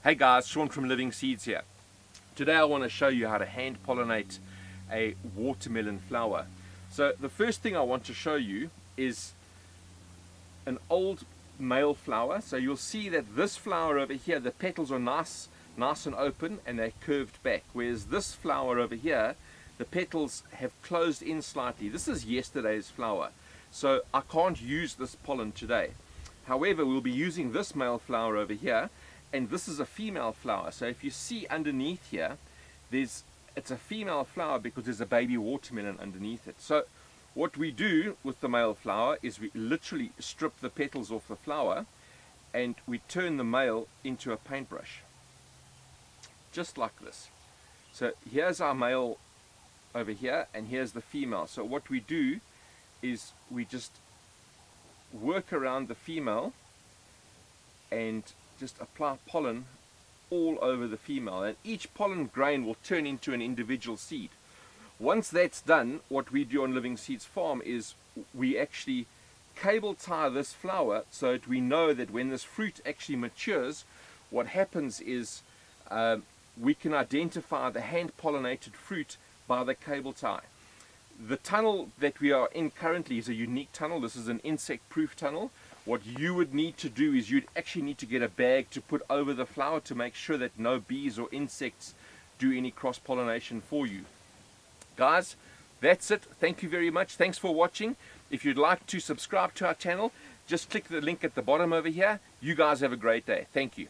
Hey guys, Sean from Living Seeds here. Today I want to show you how to hand pollinate a watermelon flower. So the first thing I want to show you is an old male flower. So you'll see that this flower over here, the petals are nice and open and they're curved back, whereas this flower over here, the petals have closed in slightly. This is yesterday's flower, so I can't use this pollen today. However, we'll be using this male flower over here, and this is a female flower. So if you see underneath here, it's a female flower because there's a baby watermelon underneath it. So what we do with the male flower is we literally strip the petals off the flower and we turn the male into a paintbrush, just like this. So here's our male over here and here's the female. So what we do is we just work around the female and just apply pollen all over the female, and each pollen grain will turn into an individual seed. Once that's done, what we do on Living Seeds Farm is we actually cable tie this flower so that we know that when this fruit actually matures, what happens is we can identify the hand-pollinated fruit by the cable tie. The tunnel that we are in currently is a unique tunnel. This is an insect-proof tunnel. What you would need to do is you'd actually need to get a bag to put over the flower to make sure that no bees or insects do any cross-pollination for you. Guys, that's it. Thank you very much. Thanks for watching. If you'd like to subscribe to our channel, just click the link at the bottom over here. You guys have a great day. Thank you.